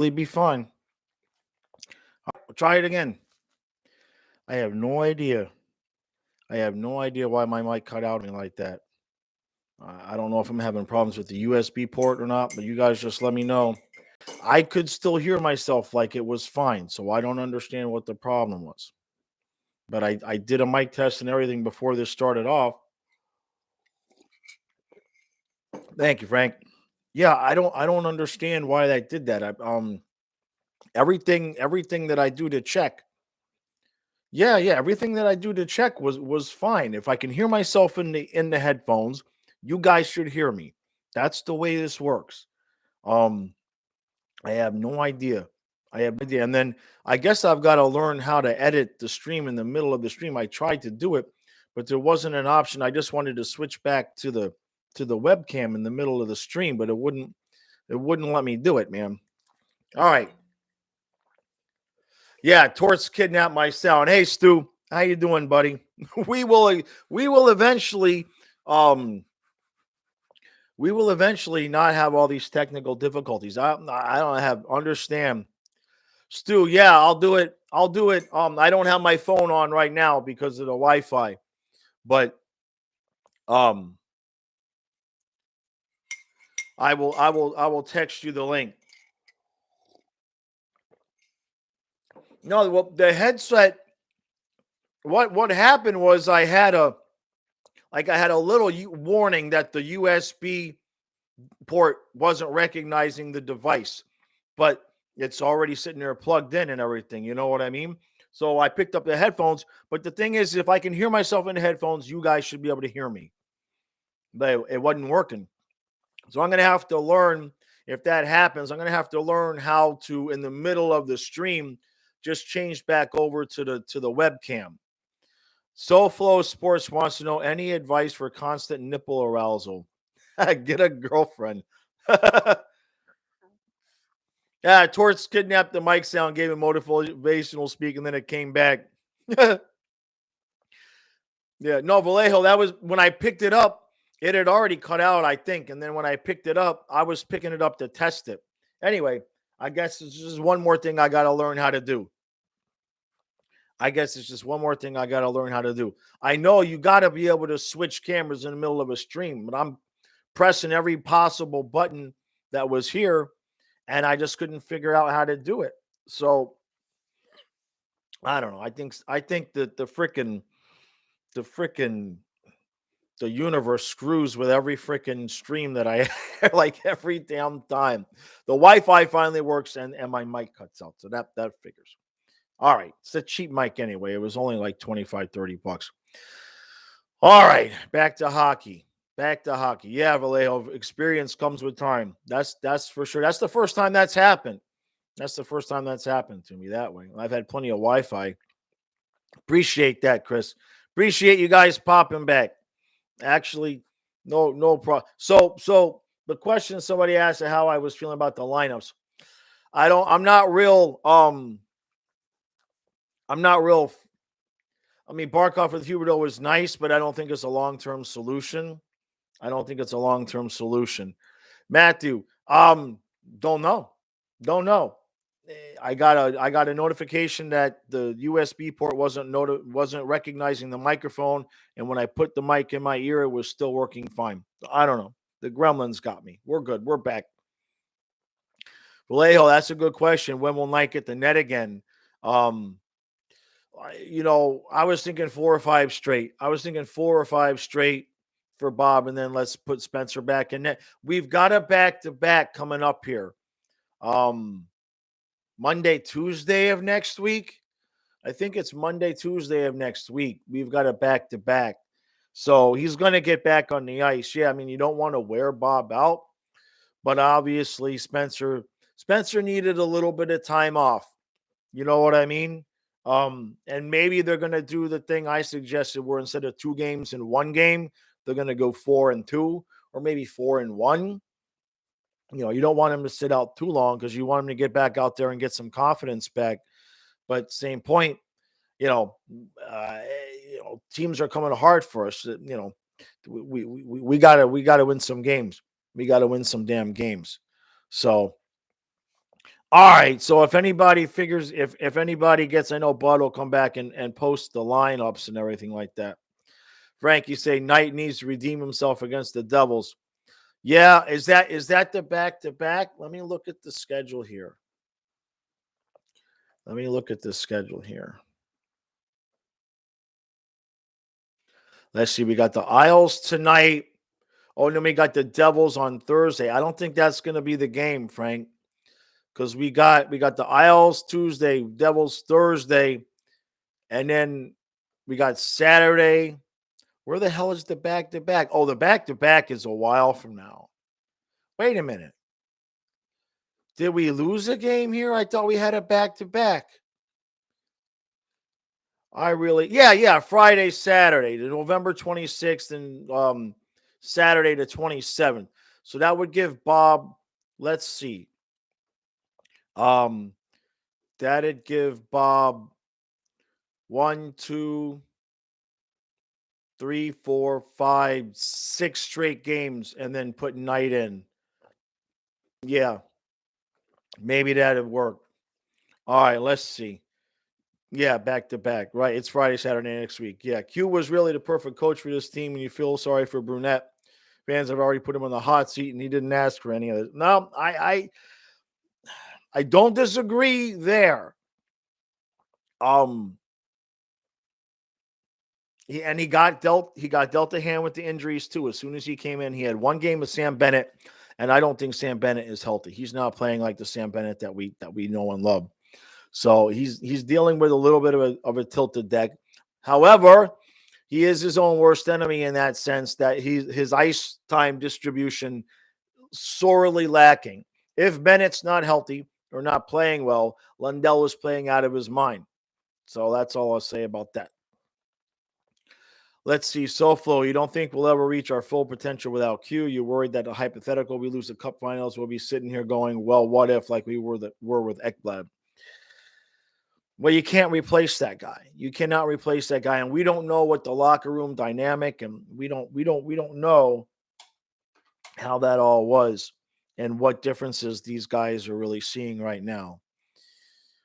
It'll be fine. I'll try it again. I have no idea. I have no idea why my mic cut out on me like that. I don't know if I'm having problems with the USB port or not, but you guys just let me know. I could still hear myself like it was fine, so I don't understand what the problem was. But I did a mic test and everything before this started off. Thank you, Frank. Yeah, I don't understand why I did that. Everything that I do to check. Yeah, everything that I do to check was fine. If I can hear myself in the headphones, you guys should hear me. That's the way this works. Um I have no idea. I have no idea. And then I guess I've got to learn how to edit the stream in the middle of the stream. I tried to do it, but there wasn't an option. I just wanted to switch back to the webcam in the middle of the stream, but it wouldn't let me do it, man. All right. Yeah, Torts kidnapped my sound. Hey Stu, how you doing, buddy? We will eventually um we will eventually not have all these technical difficulties. I don't have understand. Stu, yeah, I'll do it. I'll do it. I don't have my phone on right now because of the Wi-Fi, but um, I will text you the link. No, well, the headset. What happened was I had a little warning that the USB port wasn't recognizing the device, but it's already sitting there plugged in and everything. You know what I mean? So I picked up the headphones, but the thing is, if I can hear myself in the headphones, you guys should be able to hear me. But it wasn't working. So I'm going to have to learn if that happens. I'm going to have to learn how to, in the middle of the stream, just change back over to the webcam. SoFlo Sports wants to know any advice for constant nipple arousal. Get a girlfriend. Yeah, Torts kidnapped the mic sound, gave him motivational speak, and then it came back. Yeah, no, Vallejo, that was when I picked it up, it had already cut out, I think. And then when I picked it up, I was picking it up to test it. Anyway, I guess it's just one more thing I got to learn how to do. I guess it's just one more thing I got to learn how to do. I know you got to be able to switch cameras in the middle of a stream, but I'm pressing every possible button that was here, and I just couldn't figure out how to do it. So I don't know. I think that the freaking the universe screws with every freaking stream that I like every damn time. The Wi-Fi finally works and my mic cuts out. So that figures. All right. It's a cheap mic anyway. It was only like 25, $30. All right. Back to hockey. Back to hockey. Yeah, Vallejo, experience comes with time. That's for sure. That's the first time that's happened. That's the first time that's happened to me that way. I've had plenty of Wi-Fi. Appreciate that, Chris. Appreciate you guys popping back. Actually, no problem. So the question somebody asked how I was feeling about the lineups. I'm not real. I'm not real. I mean, Barkov with Huberdeau was nice, but I don't think it's a long-term solution. I don't think it's a long-term solution. Matthew, don't know. Don't know. I got a notification that the USB port wasn't recognizing the microphone, and when I put the mic in my ear, it was still working fine. I don't know. The gremlins got me. We're good. We're back. Vallejo, that's a good question. When will Nike get the net again? Um, I was thinking 4 or 5 straight. I was thinking 4 or 5 straight for Bob, and then let's put Spencer back in net. We've got a back-to-back coming up here. Monday, Tuesday of next week. I think it's Monday, Tuesday of next week. We've got a back-to-back. So he's going to get back on the ice. Yeah, I mean, you don't want to wear Bob out, but obviously Spencer needed a little bit of time off. You know what I mean? And maybe they're going to do the thing I suggested where instead of 2 games in 1 game, they're going to go 4-2 or maybe 4-1. You don't want him to sit out too long because you want him to get back out there and get some confidence back. But same point, you know, teams are coming hard for us. We gotta win some games. We gotta win some damn games. So All right. So if anybody figures, if anybody gets, I know Bud will come back and post the lineups and everything like that. Frank, you say Knight needs to redeem himself against the Devils. Yeah, is that the back to back? Let me look at the schedule here. Let me look at the schedule here. Let's see. We got the Isles tonight. Oh, and then we got the Devils on Thursday. I don't think that's going to be the game, Frank, because we got the Isles Tuesday, Devils Thursday, and then we got Saturday. Where the hell is the back to back? Oh, the back to back is a while from now. Wait a minute. Did we lose a game here? I thought we had a back to back. Yeah, Friday, Saturday, the November 26th and Saturday the 27th. So that would give Bob, let's see. Um, that'd give Bob 1, 2, 3, 4, 5, 6 straight games and then put Knight in. Yeah, maybe that'd work. All right, let's see. Yeah, back to back. Right. It's Friday, Saturday next week. Yeah. Q was really the perfect coach for this team, and you feel sorry for Brunette. Fans have already put him on the hot seat, and he didn't ask for any of it. No, I don't disagree there. Um, he got dealt a hand with the injuries too. As soon as he came in, he had one game with Sam Bennett, and I don't think Sam Bennett is healthy. He's not playing like the Sam Bennett that we know and love. So he's dealing with a little bit of a tilted deck. However, he is his own worst enemy in that sense that his ice time distribution sorely lacking. If Bennett's not healthy or not playing well, Lundell is playing out of his mind. So that's all I'll say about that. Let's see. SoFlo, you don't think we'll ever reach our full potential without Q? You're worried that the hypothetical we lose the cup finals, we'll be sitting here going, well, what if, like we were with Ekblad? Well, you can't replace that guy. You cannot replace that guy, and we don't know what the locker room dynamic, and we don't know how that all was and what differences these guys are really seeing right now.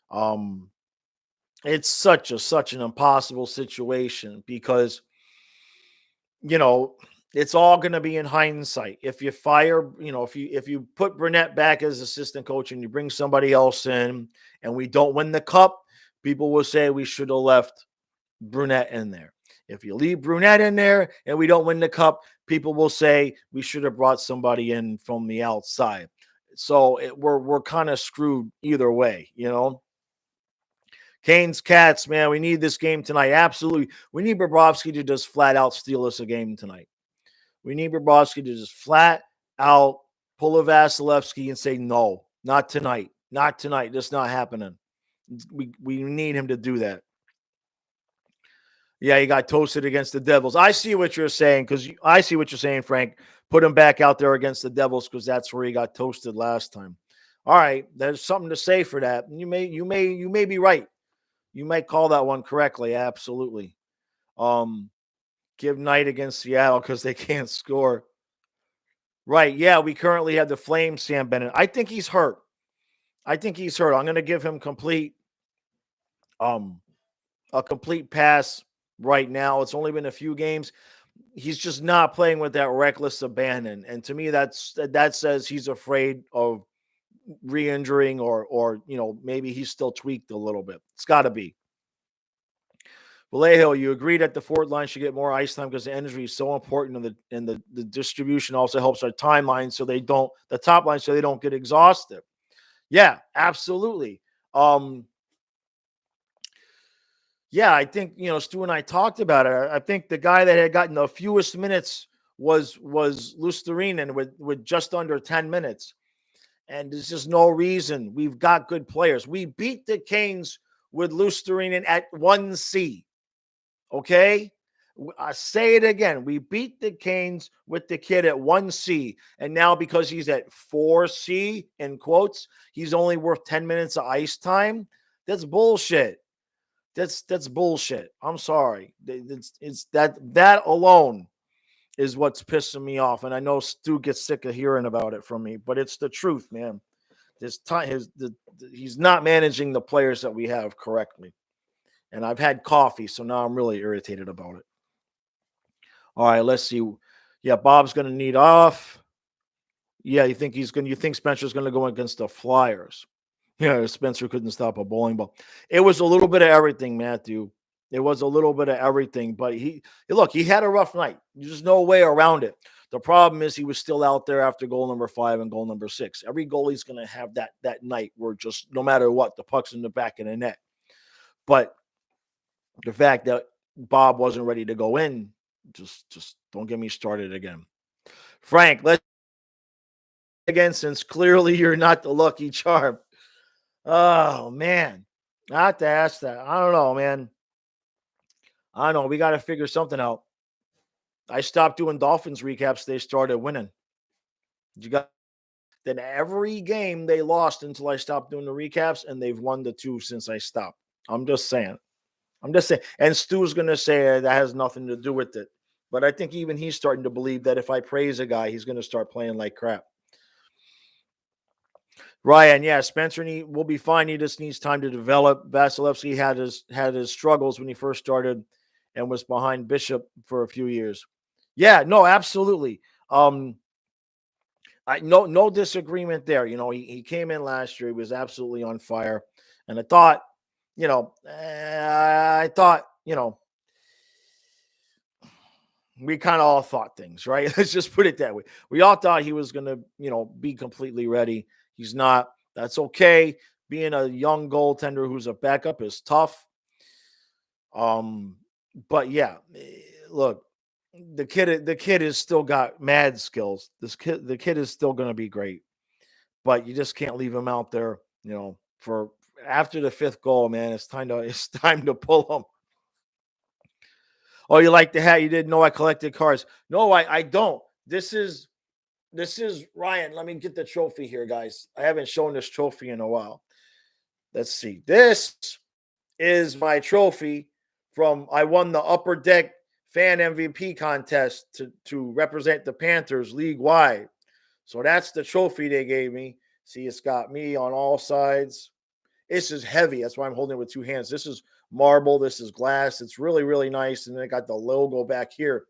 Um, it's such an impossible situation because it's all going to be in hindsight. If you fire, if you put Burnett back as assistant coach and you bring somebody else in, and we don't win the cup, people will say we should have left Brunette in there. If you leave Brunette in there and we don't win the cup, people will say we should have brought somebody in from the outside. So we're kind of screwed either way, Canes Cats, man, we need this game tonight. Absolutely. We need Bobrovsky to just flat out steal us a game tonight. We need Bobrovsky to just flat out pull a Vasilevsky and say, no, not tonight. Not tonight. That's not happening. We need him to do that. Yeah, he got toasted against the Devils. I see what you're saying I see what you're saying, Frank. Put him back out there against the Devils because that's where he got toasted last time. All right, there's something to say for that. You may be right. You might call that one correctly. Absolutely. Give Knight against Seattle because they can't score. Right. Yeah, we currently have the Flames, Sam Bennett. I think he's hurt. I'm going to give him a complete pass right now. It's only been a few games. He's just not playing with that reckless abandon. And to me, that says he's afraid of re-injuring or maybe he's still tweaked a little bit. It's got to be. Vallejo, you agree that the forward line should get more ice time because the energy is so important, and the distribution also helps our timeline so they don't the top line so they don't get exhausted. Yeah, absolutely. Yeah, I think Stu and I talked about it. I think the guy that had gotten the fewest minutes was Lusterinen with just under 10 minutes. And there's just no reason. We've got good players. We beat the Canes with Lusterinen at 1C. Okay? I say it again. We beat the Canes with the kid at 1C. And now because he's at 4C, in quotes, he's only worth 10 minutes of ice time. That's bullshit. That's bullshit. I'm sorry. It's that alone is what's pissing me off. And I know Stu gets sick of hearing about it from me, but it's the truth, man. he's not managing the players that we have correctly. And I've had coffee, so now I'm really irritated about it. All right, let's see. Yeah, Bob's going to need off. Yeah, you think Spencer's going to go against the Flyers? Yeah, Spencer couldn't stop a bowling ball. It was a little bit of everything, Matthew. It was a little bit of everything, but he had a rough night. There's no way around it. The problem is he was still out there after goal number 5 and goal number 6. Every goalie's going to have that night where just no matter what, the puck's in the back of the net. But the fact that Bob wasn't ready to go in, just don't get me started again. Frank, let's again, since clearly you're not the lucky charm. Oh, man. I have to ask that. I don't know, man. I don't know. We got to figure something out. I stopped doing Dolphins recaps. They started winning. Then every game they lost until I stopped doing the recaps, and they've won the 2 since I stopped. I'm just saying. And Stu's going to say that has nothing to do with it. But I think even he's starting to believe that if I praise a guy, he's going to start playing like crap. Ryan, yeah, Spencer will be fine. He just needs time to develop. Vasilevsky had his struggles when he first started and was behind Bishop for a few years. Yeah, no, absolutely. No disagreement there. He came in last year. He was absolutely on fire. And I thought, we kind of all thought things, right? Let's just put it that way. We all thought he was going to, be completely ready. He's not. That's okay. Being a young goaltender who's a backup is tough. But yeah, look, the kid has still got mad skills. The kid is still going to be great, but you just can't leave him out there, for after the 5th goal, man. It's time to pull him. Oh, you like the hat? You didn't know I collected cards. No, I don't. This is Ryan. Let me get the trophy here, guys. I haven't shown this trophy in a while. Let's see. This is my trophy from I won the Upper Deck Fan MVP contest to represent the Panthers league-wide. So that's the trophy they gave me. See, it's got me on all sides. This is heavy. That's why I'm holding it with 2 hands. This is marble. This is glass. It's really, really nice. And then I got the logo back here.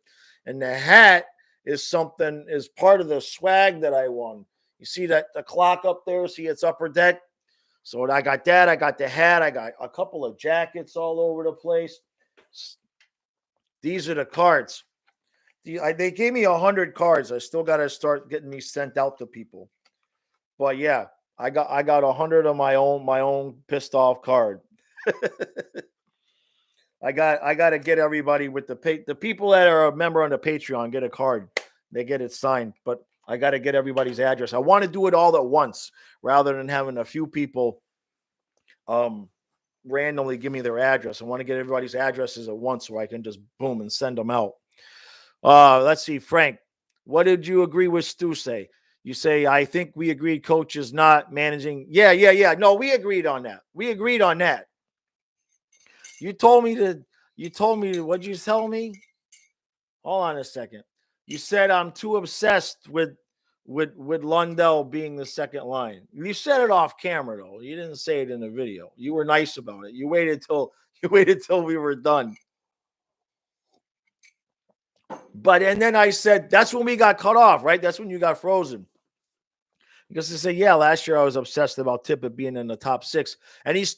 And the hat is part of the swag that I won. You see that the clock up there? See, it's Upper Deck. So I got that. I got the hat. I got a couple of jackets all over the place. These are the cards. They gave me 100 cards. I still got to start getting these sent out to people. But yeah, I got 100 of my own pissed off card. I got to get everybody with the people that are a member on the Patreon get a card. They get it signed, but I got to get everybody's address. I want to do it all at once rather than having a few people randomly give me their address. I want to get everybody's addresses at once so I can just boom and send them out. Let's see, Frank, what did you agree with Stu say? You say, I think we agreed coach is not managing. Yeah. No, we agreed on that. You told me, what'd you tell me? Hold on a second. You said I'm too obsessed with Lundell being the second line. You said it off camera, though. You didn't say it in the video. You were nice about it. You waited till we were done. And then I said, that's when we got cut off, right? That's when you got frozen. Because they say, yeah, last year I was obsessed about Tippett being in the top 6. And he's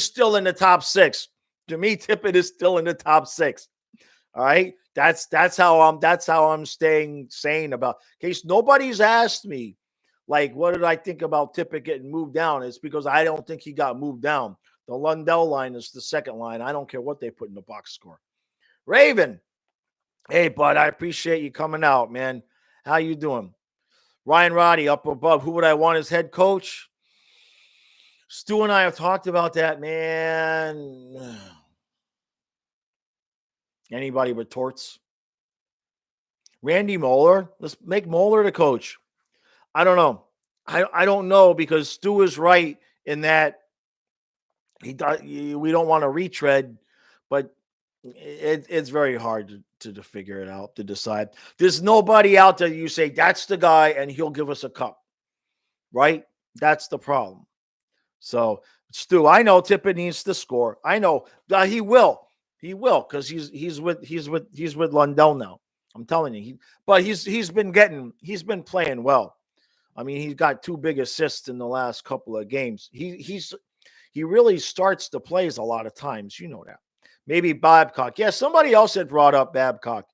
still in the top 6. To me, Tippett is still in the top 6. All right. That's how I'm staying sane about. In case nobody's asked me, like, what did I think about Tippett getting moved down? It's because I don't think he got moved down. The Lundell line is the second line. I don't care what they put in the box score. Raven. Hey, bud, I appreciate you coming out, man. How you doing? Ryan Roddy up above. Who would I want as head coach? Stu and I have talked about that, man. Anybody but Torts? Randy Moeller? Let's make Moeller the coach. I don't know. I don't know because Stu is right in that we don't want to retread, but it's very hard to figure it out, to decide. There's nobody out there you say, that's the guy, and he'll give us a cup, right? That's the problem. So, Stu, I know Tippett needs to score. I know he will. He will because he's with Lundell now. I'm telling you. But he's been playing well. I mean, he's got 2 big assists in the last couple of games. He really starts the plays a lot of times. You know that. Maybe Babcock. Yeah, somebody else had brought up Babcock.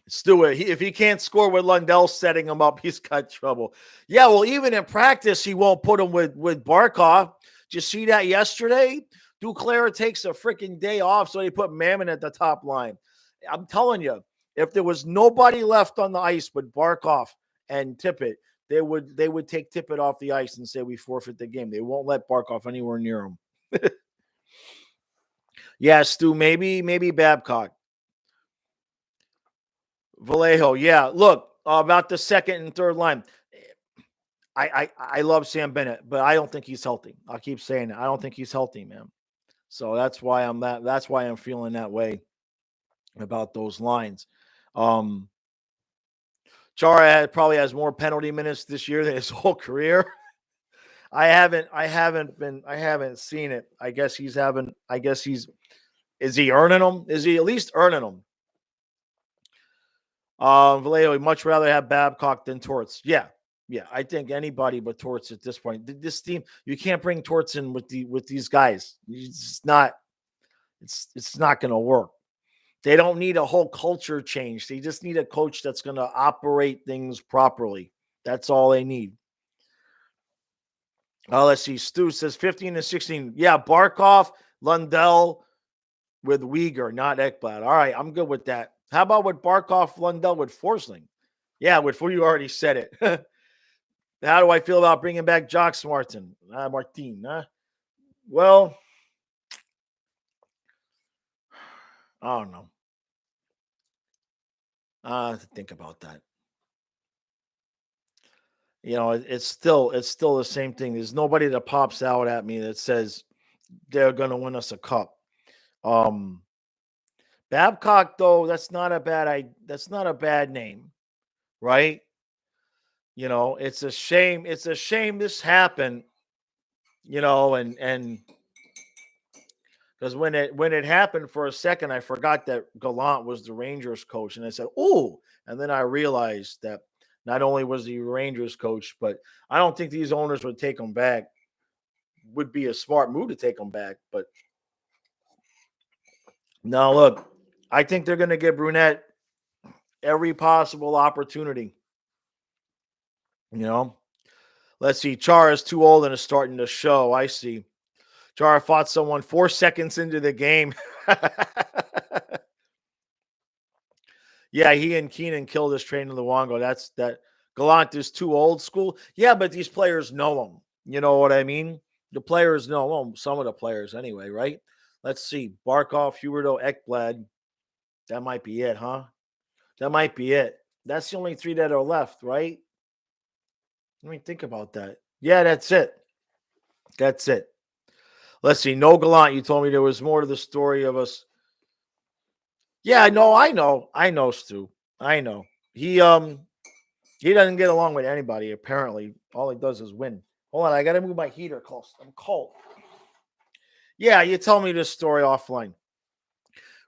Stewart, if he can't score with Lundell setting him up, he's got trouble. Yeah, well, even in practice, he won't put him with Barkov. Did you see that yesterday? Duclair takes a freaking day off, so he put Mammon at the top line. I'm telling you, if there was nobody left on the ice but Barkov and Tippett, they would take Tippett off the ice and say we forfeit the game. They won't let Barkov anywhere near him. Yeah, Stu, maybe Babcock. Vallejo, yeah. Look, about the second and third line. I love Sam Bennett, but I don't think he's healthy. I'll keep saying it. I don't think he's healthy, man. So that's why I'm feeling that way about those lines. Chara probably has more penalty minutes this year than his whole career. I haven't seen it. Is he earning them? Is he at least earning them? Vallejo would much rather have Babcock than Torts. Yeah. I think anybody but Torts at this point. This team, you can't bring Torts in with these guys. It's not going to work. They don't need a whole culture change. They just need a coach that's going to operate things properly. That's all they need. Let's see. Stu says 15 to 16. Yeah, Barkov, Lundell with Uyghur, not Ekblad. All right, I'm good with that. How about with Barkov, Lundell with Forsling? Yeah, you already said it. How do I feel about bringing back Jacques Martin? Well, I don't know. I have to think about that. It's still the same thing. There's nobody that pops out at me that says they're going to win us a cup. Babcock, though, that's not a bad name, right? It's a shame. It's a shame this happened. And because when it happened for a second, I forgot that Gallant was the Rangers coach, and I said, "Oh!" And then I realized that not only was he Rangers coach, but I don't think these owners would take him back. Would be a smart move to take him back, but no. Look, I think they're going to give Brunette every possible opportunity. Let's see. Chara is too old and is starting to show. I see. Chara fought someone 4 seconds into the game. Yeah, he and Keenan killed his train in Luongo. That Gallant is too old school. Yeah, but these players know him. You know what I mean? The players know him. Some of the players anyway, right? Let's see. Barkov, Huberto, Ekblad. That might be it, huh? That might be it. That's the only 3 that are left, right? Let me think about that. Yeah, that's it. That's it. Let's see. No Gallant. You told me there was more to the story of us. Yeah, no, I know, Stu. I know. He doesn't get along with anybody. Apparently, all he does is win. Hold on, I gotta move my heater close. I'm cold. Yeah, you tell me this story offline.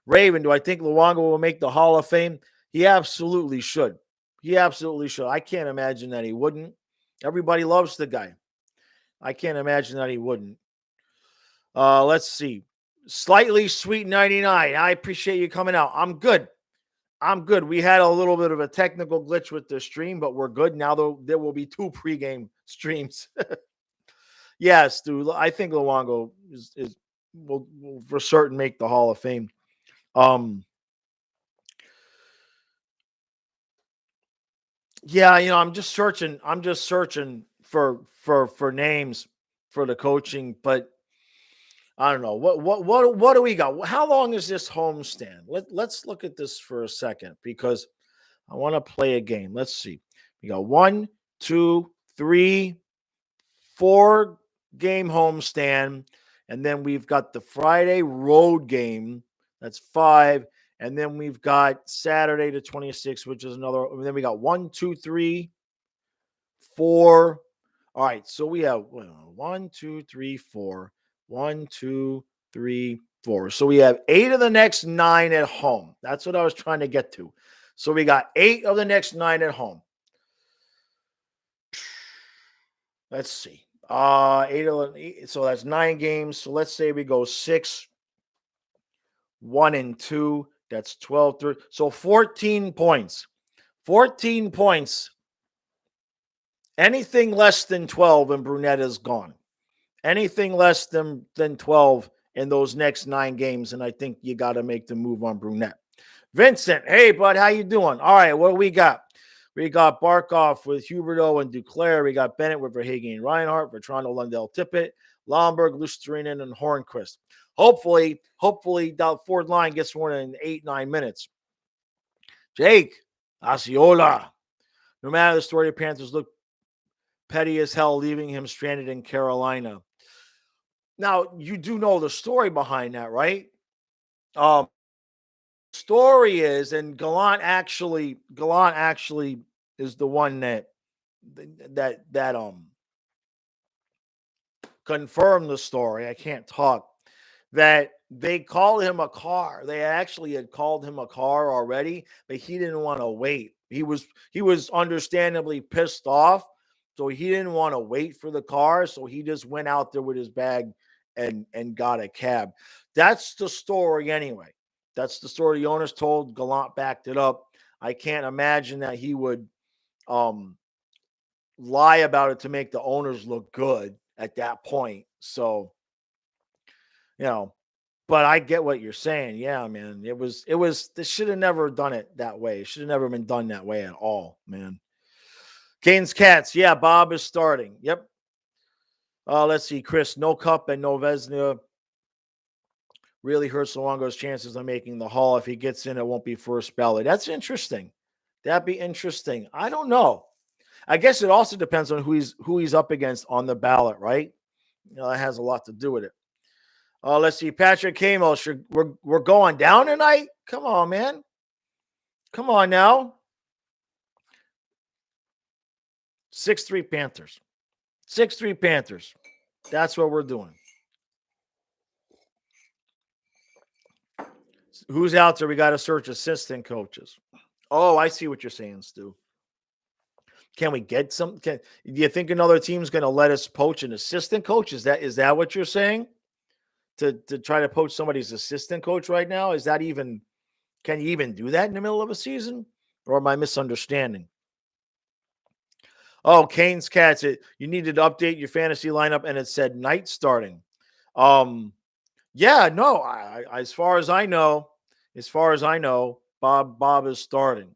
Raven, do I think Luongo will make the Hall of Fame? He absolutely should. I can't imagine that he wouldn't. Everybody loves the guy. I can't imagine that he wouldn't. Let's see. Slightly sweet 99. I appreciate you coming out. I'm good. We had a little bit of a technical glitch with the stream, but we're good. Now there will be 2 pregame streams. Yes, dude. I think Luongo will for certain make the Hall of Fame. Yeah, I'm just searching for names for the coaching, but I don't know. What do we got? How long is this homestand? Let's look at this for a second because I want to play a game. Let's see. We got 1, 2, 3, 4 game homestand, and then we've got the Friday road game. That's 5, and then we've got Saturday the 26th, which is another. And then we got 1, 2, 3, 4. All right, so we have 1, 2, 3, 4. 1, 2, 3, 4. So we have 8 of the next 9 at home. That's what I was trying to get to. So we got 8 of the next 9 at home. Let's see. 8, so that's 9 games. So let's say we go 6, 1 and 2. That's 12, 13. So 14 points. 14 points. Anything less than 12 and Brunette is gone. Anything less than 12 in those next 9 games, and I think you got to make the move on Brunette. Vincent, hey, bud, how you doing? All right, what do we got? We got Barkov with Huberto and Duclair. We got Bennett with Verhagen and Reinhardt, Vetrano, Lundell, Tippett, Lomberg, Lusterinen, and Hornquist. Hopefully, that fourth line gets one in 8-9 minutes. Jake, Osceola. No matter the story, the Panthers look petty as hell, leaving him stranded in Carolina. Now, you do know the story behind that, right? Story is, and Gallant actually is the one that confirmed the story. I can't talk. That they called him a car. They actually had called him a car already, but he didn't want to wait. He was understandably pissed off, so he didn't want to wait for the car. So he just went out there with his bag and got a cab. That's the story anyway. That's the story the owners told. Gallant backed it up. I can't imagine that he would lie about it to make the owners look good at that point. So, but I get what you're saying. Yeah, man. They should have never done it that way. It should have never been done that way at all, man. Canes Cats. Yeah, Bob is starting. Yep. Let's see, Chris. No Cup and no Vezina really hurts Luongo's chances of making the Hall. If he gets in, it won't be first ballot. That's interesting. That'd be interesting. I don't know. I guess it also depends on who he's up against on the ballot, right? That has a lot to do with it. Let's see, Patrick Camo. We're going down tonight. Come on, man. Come on now. 6-3 Panthers. 6-3 Panthers. That's what we're doing. Who's out there? We got to search assistant coaches. Oh, I see what you're saying, Stu. Can we get some? Do you think another team's going to let us poach an assistant coach? Is that what you're saying? To try to poach somebody's assistant coach right now? Is that even? Can you even do that in the middle of a season? Or am I misunderstanding? Oh, Canes Cats. You needed to update your fantasy lineup, and it said Knight starting. Yeah, no. As far as I know, Bob is starting.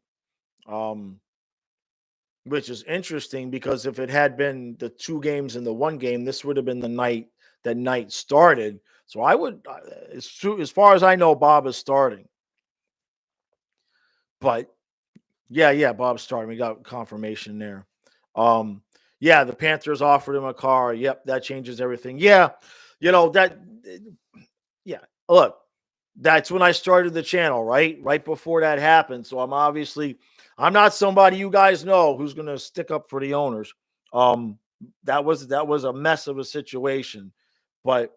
Which is interesting because if it had been the 2 games and the 1 game, this would have been the night that Knight started. So I would, as far as I know, Bob is starting. But yeah, Bob's starting. We got confirmation there. Yeah, the Panthers offered him a car. Yep, that changes everything. Yeah, that. Yeah, look, that's when I started the channel, right? Right before that happened. So I'm not somebody you guys know who's going to stick up for the owners. That was a mess of a situation, but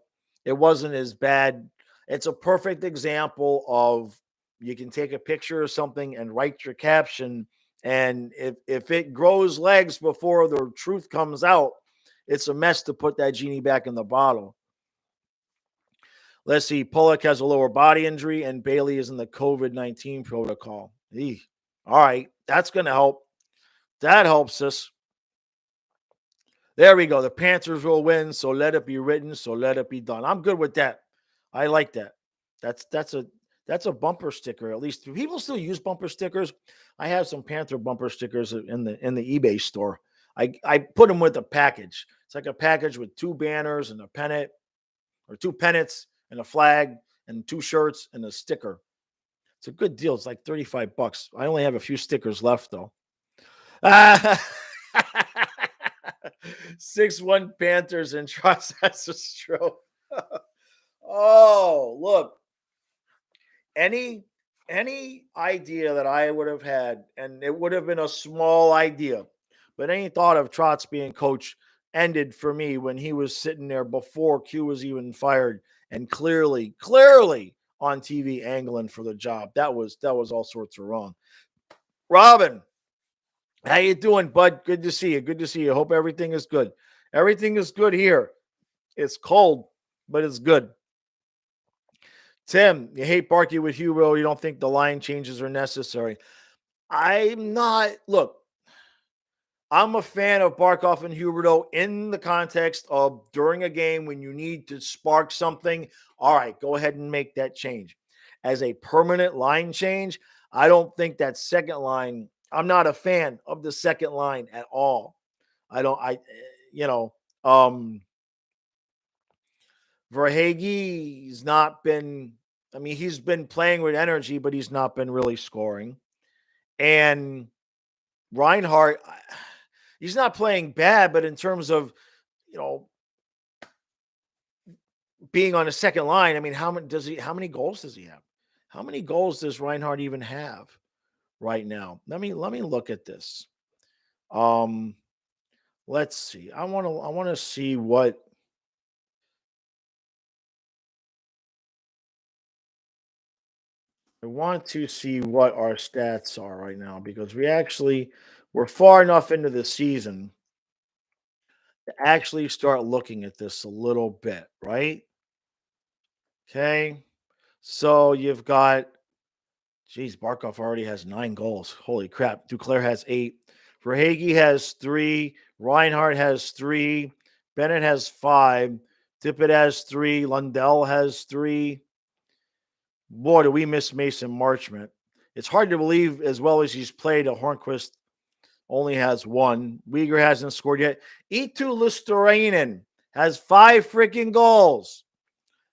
it wasn't as bad. It's a perfect example of you can take a picture of something and write your caption, and if it grows legs before the truth comes out, it's a mess to put that genie back in the bottle. Let's see. Pollock has a lower body injury, and Bailey is in the COVID-19 protocol. Eeh. All right. That's going to help. That helps us. There we go. The Panthers will win, so let it be written, so let it be done. I'm good with that. I like that. That's a bumper sticker. At least, do people still use bumper stickers? I have some Panther bumper stickers in the eBay store. I put them with a package. It's like a package with 2 banners and a pennant, or 2 pennants and a flag and 2 shirts and a sticker. It's a good deal. It's like $35. I only have a few stickers left though. 6-1 Panthers and trust that's a stroke. Oh, look. Any idea that I would have had, and it would have been a small idea, But any thought of Trotz being coach ended for me when he was sitting there before Q was even fired and clearly on TV angling for the job. That was all sorts of wrong. Robin, how you doing, bud? Good to see you. Good to see you. Hope everything is good. Everything is good here. It's cold, but it's good. Tim, you hate Barkey with Hugo. You don't think the line changes are necessary. I'm not. Look, I'm a fan of Barkov and Huberto in the context of during a game when you need to spark something. All right, go ahead and make that change. As a permanent line change, I don't think that second line. I'm not a fan of the second line at all. I don't. You know, um, Verhaeghe's not been. I mean, he's been playing with energy, but he's not been really scoring. And Reinhardt, he's not playing bad, but in terms of you know being on the second line, I mean, how many goals does he have? How many goals does Reinhardt even have right now? Let me look at this. Um, let's see. I want to see what I want to see what our stats are right now because we're far enough into the season to actually start looking at this a little bit, right? Okay. So you've got Jeez, Barkov already has 9 goals. Holy crap. Duclair has 8. Verhage has 3. Reinhardt has 3. Bennett has 5. Tippett has 3. Lundell has 3. Boy, do we miss Mason Marchment. It's hard to believe as well as he's played, a Hornquist only has 1. Uyghur hasn't scored yet. Eetu Lustorainen has 5 freaking goals.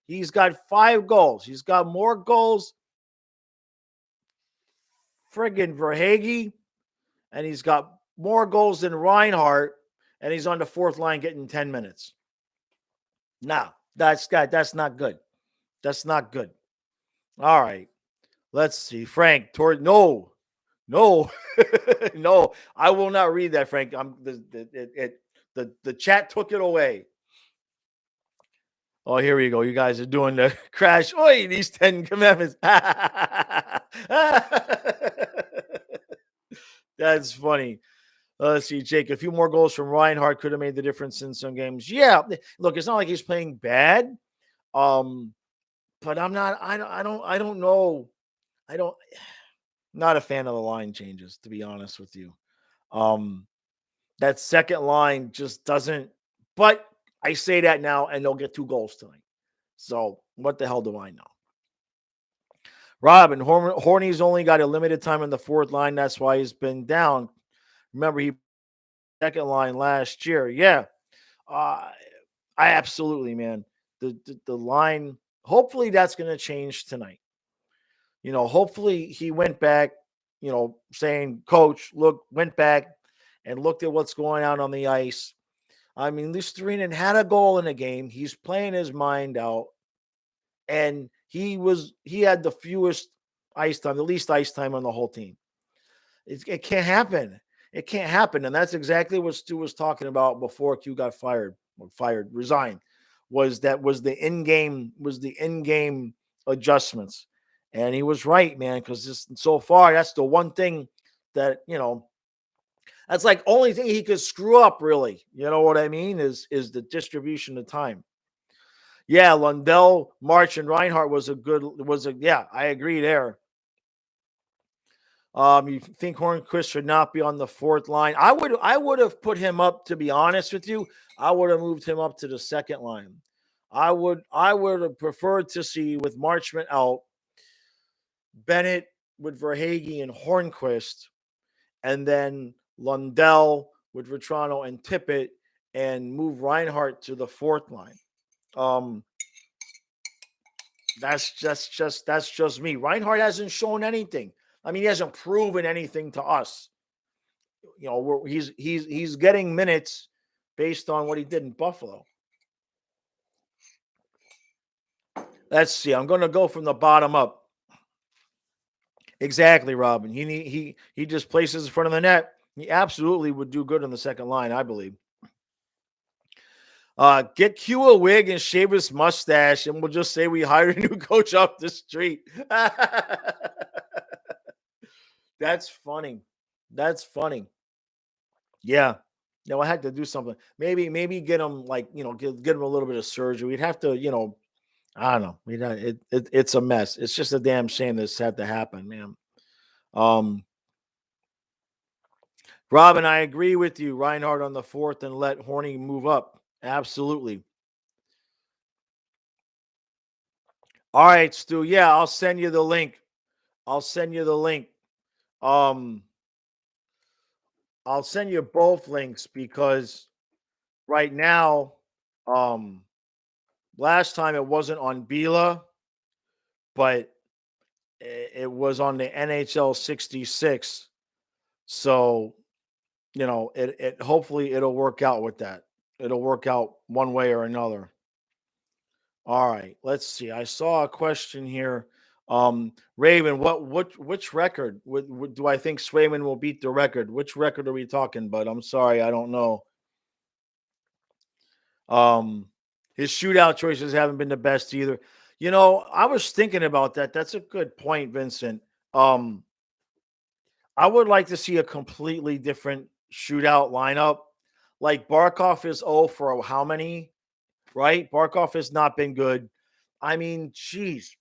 He's got 5 goals. He's got more goals friggin' Verhage, and he's got more goals than Reinhardt, and he's on the fourth line getting 10 minutes. No, that's not good. That's not good. All right. Let's see. Frank, no, no, no. I will not read that, Frank. The chat took it away. Oh, here we go. You guys are doing the crash. Oi, these 10 commandments. That's funny. Let's see, Jake. A few more goals from Reinhardt could have made the difference in some games. Yeah, look, it's not like he's playing bad. Um, but I'm not. I don't know. I don't. Not a fan of the line changes, to be honest with you. Um, that second line just doesn't. But I say that now, and they'll get 2 goals tonight. So what the hell do I know? Robin Horny's only got a limited time in the fourth line. That's why he's been down. Remember, he second line last year. Yeah, I absolutely, man. The line. Hopefully, that's going to change tonight. Hopefully he went back. Saying, "Coach, look, went back and looked at what's going on the ice." I mean, Lusterinen had a goal in the game. He's playing his mind out, and he had the fewest ice time, the least ice time on the whole team. It can't happen. It can't happen. And that's exactly what Stu was talking about before Q got resigned. Was the in-game adjustments. And he was right, man, because so far that's the one thing that, that's like only thing he could screw up, really. You know what I mean? Is the distribution of time. Yeah, Lundell, March, and Reinhardt yeah, I agree there. You think Hornquist should not be on the fourth line? I would have put him up, to be honest with you. I would have moved him up to the second line. I would have preferred to see, with Marchment out, Bennett with Verhage and Hornquist, and then Lundell with Vetrano and Tippett, and move Reinhardt to the fourth line. That's just me. Reinhardt hasn't shown anything. I mean, he hasn't proven anything to us. He's getting minutes based on what he did in Buffalo. Let's see. I'm going to go from the bottom up. Exactly, Robin. He just places in front of the net. He absolutely would do good on the second line, I believe. Get Q a wig and shave his mustache, and we'll just say we hired a new coach off the street. That's funny. That's funny. Yeah. No, I had to do something. Maybe get him like get him a little bit of surgery. We'd have to I don't know. It's a mess. It's just a damn shame this had to happen, man. Um, Robin, I agree with you. Reinhardt on the fourth and let Horny move up. Absolutely. All right, Stu. Yeah, I'll send you the link. I'll send you the link. Um, I'll send you both links because right now, um, last time it wasn't on Bila, but it was on the NHL 66. So, it hopefully it'll work out with that. It'll work out one way or another. All right, let's see. I saw a question here. Raven, which record do I think Swayman will beat the record? Which record are we talking? But I'm sorry, I don't know. Um, his shootout choices haven't been the best either. I was thinking about that. That's a good point, Vincent. I would like to see a completely different shootout lineup. Like Barkov is for how many? Right? Barkov has not been good. I mean, geez,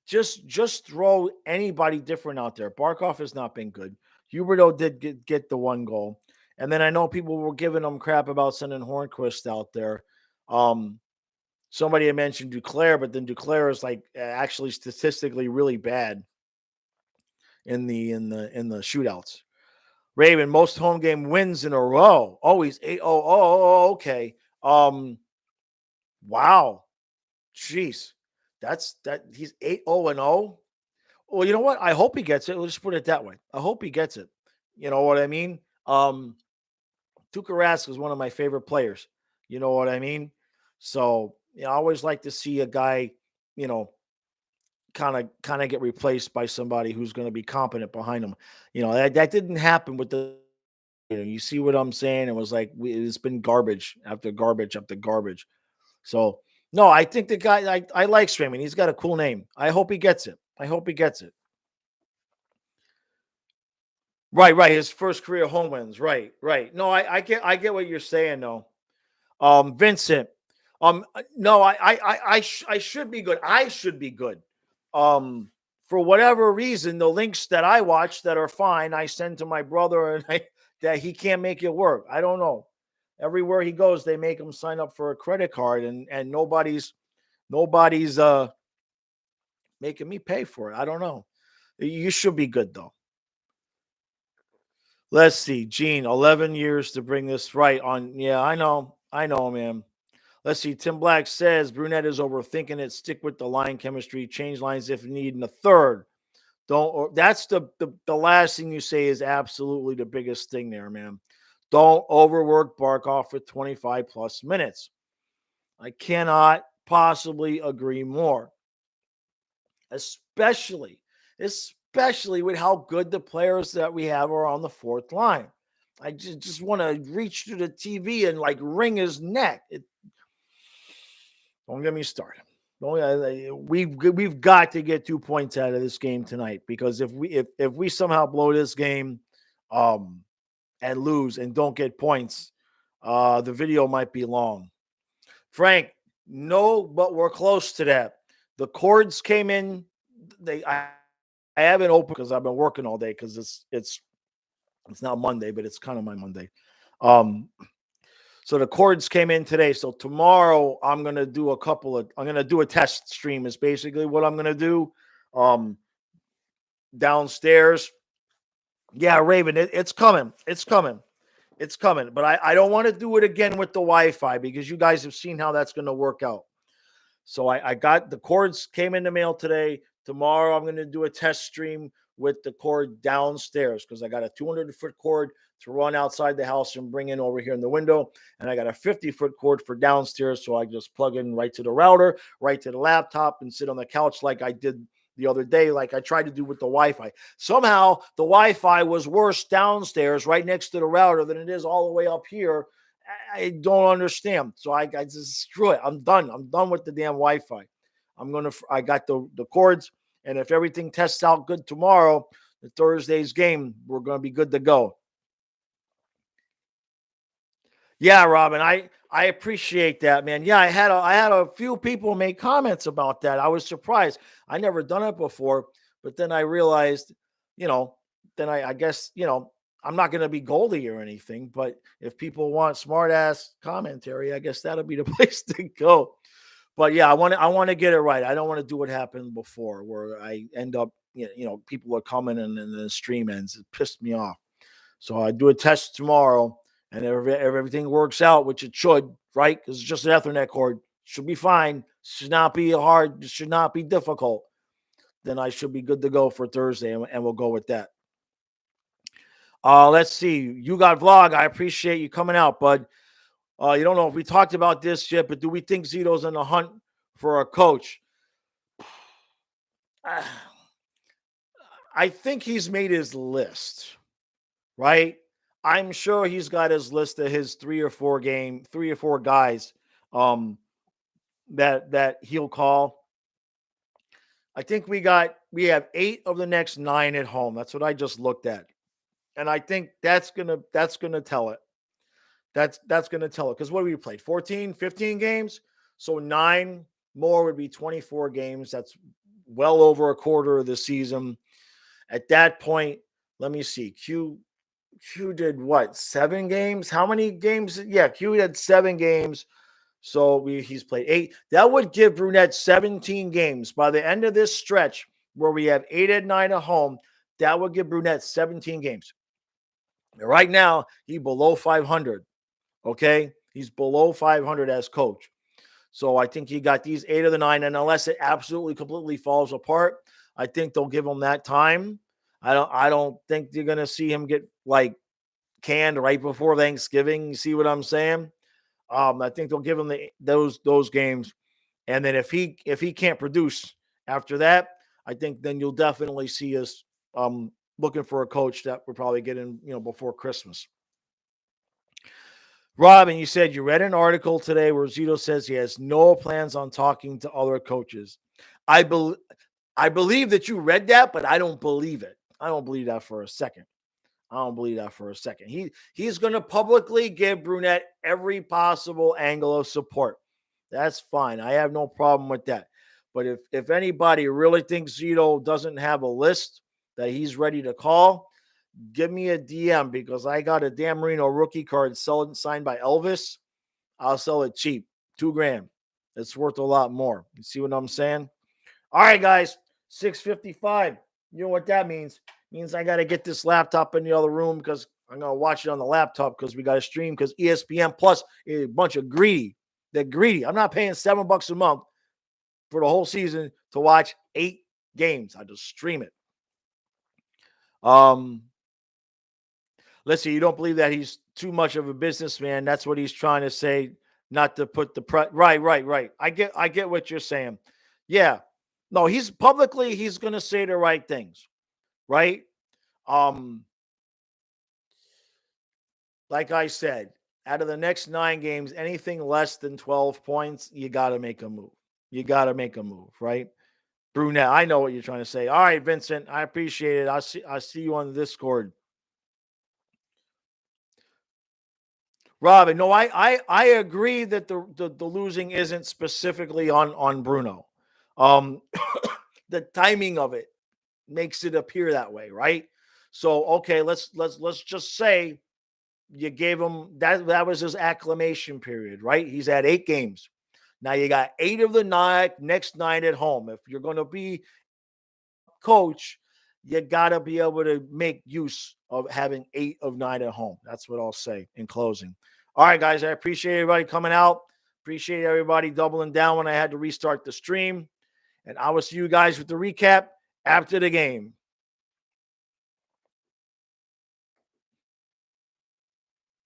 just throw anybody different out there. Barkov has not been good. Huberto did get the one goal, and then I know people were giving him crap about sending Hornquist out there. Somebody had mentioned Duclair, but then Duclair is like actually statistically really bad in the shootouts. Raven, most home game wins in a row. Always 8-0. Oh, okay. Wow. Jeez. That he's 8-0 and 0. Well, you know what? I hope he gets it. Let's just put it that way. I hope he gets it. You know what I mean? Tuukka Rask is one of my favorite players. You know what I mean? So, I always like to see a guy, you know, kind of get replaced by somebody who's going to be competent behind him. That didn't happen with the you see what I'm saying? It was like it's been garbage after garbage after garbage. So no, I think the guy I like Swayman. He's got a cool name. I hope he gets it. I hope he gets it. Right. His first career home wins. Right. No, I get what you're saying though. Vincent. No, I should be good. I should be good. For whatever reason, the links that I watch that are fine, I send to my brother, and that he can't make it work. I don't know. Everywhere he goes, they make him sign up for a credit card, and nobody's making me pay for it. I don't know. You should be good though. Let's see, Gene, 11 years to bring this right on. Yeah, I know, man. Let's see. Tim Black says Brunette is overthinking it. Stick with the line chemistry. Change lines if need in the third. That's the last thing you say is absolutely the biggest thing there, man. Don't overwork Barkov for 25 plus minutes. I cannot possibly agree more. Especially with how good the players that we have are on the fourth line. I just want to reach through the TV and like wring his neck. Don't get me started. We've got to get 2 points out of this game tonight because if we somehow blow this game, and lose and don't get points, the video might be long. Frank, no, but we're close to that. The cords came in. I haven't opened because I've been working all day because it's not Monday, but it's kind of my Monday. So the cords came in today. So tomorrow I'm gonna do a test stream is basically what I'm gonna do. Downstairs. Yeah, Raven, it's coming. It's coming. It's coming. But I don't want to do it again with the Wi-Fi because you guys have seen how that's gonna work out. So I got the cords came in the mail today. Tomorrow I'm going to do a test stream with the cord downstairs because I got a 200-foot cord to run outside the house and bring in over here in the window. And I got a 50-foot cord for downstairs. So I just plug in right to the router, right to the laptop and sit on the couch like I did the other day, like I tried to do with the Wi-Fi. Somehow the Wi-Fi was worse downstairs, right next to the router, than it is all the way up here. I don't understand. So I just screw it. I'm done. I'm done with the damn Wi-Fi. I got the cords, and if everything tests out good tomorrow, the Thursday's game, we're gonna be good to go. Yeah, Robin, I appreciate that, man. Yeah, I had a few people make comments about that. I was surprised. I never done it before, but then I realized, you know, then I guess, I'm not going to be Goldie or anything, but if people want smart ass commentary, I guess that'll be the place to go. But yeah, I want to get it right. I don't want to do what happened before where I end up, people are coming and then the stream ends. It pissed me off. So I do a test tomorrow, and if everything works out, which it should, right? Because it's just an Ethernet cord, should be fine. Should not be hard. Should not be difficult. Then I should be good to go for Thursday, and we'll go with that. Let's see. You got vlog. I appreciate you coming out, bud. You don't know if we talked about this yet, but do we think Zito's in the hunt for a coach? I think he's made his list, right? I'm sure he's got his list of his 3 or 4 guys that he'll call. I think we have 8 of the next 9 at home. That's what I just looked at. And I think that's gonna tell it. That's gonna tell it. Because what have we played? 14, 15 games? So 9 more would be 24 games. That's well over a quarter of the season. At that point, let me see. Q did what? 7 games? How many games? Yeah, Q had 7 games. So he's played 8. That would give Brunette 17 games. By the end of this stretch, where we have 8 and 9 at home, that would give Brunette 17 games. Right now, he's below 500. Okay? He's below 500 as coach. So I think he got these 8 of the 9. And unless it absolutely completely falls apart, I think they'll give him that time. I don't think you're going to see him get like canned right before Thanksgiving. You see what I'm saying? I think they'll give him those games, and then if he can't produce after that, I think then you'll definitely see us looking for a coach that we're probably getting before Christmas. Robin, you said you read an article today where Zito says he has no plans on talking to other coaches. I believe that you read that, but I don't believe it. I don't believe that for a second. He's going to publicly give Brunette every possible angle of support. That's fine. I have no problem with that. But if anybody really thinks Zito doesn't have a list that he's ready to call, give me a DM because I got a Dan Marino rookie card signed by Elvis. I'll sell it cheap, $2,000. It's worth a lot more. You see what I'm saying? All right, guys, 6:55. You know what that means? Means I got to get this laptop in the other room because I'm going to watch it on the laptop because we got to stream because ESPN Plus is a bunch of greedy. They're greedy. I'm not paying $7 a month for the whole season to watch 8 games. I just stream it. Let's see. You don't believe that he's too much of a businessman. That's what he's trying to say. Not to put the right. I get what you're saying. Yeah. No, he's going to say the right things. Right? Like I said, out of the next 9 games, anything less than 12 points, you got to make a move. Right? Brunette, I know what you're trying to say. All right, Vincent, I appreciate it. I see you on the Discord. Robin, no, I agree that the losing isn't specifically on Bruno. The timing of it makes it appear that way, right? So okay, let's just say you gave him that was his acclimation period, right? He's had 8 games. Now you got 8 of the next 9 at home. If you're going to be coach, you got to be able to make use of having 8 of 9 at home. That's what I'll say in closing. All right, guys, I appreciate everybody coming out. Appreciate everybody doubling down when I had to restart the stream. And I will see you guys with the recap after the game.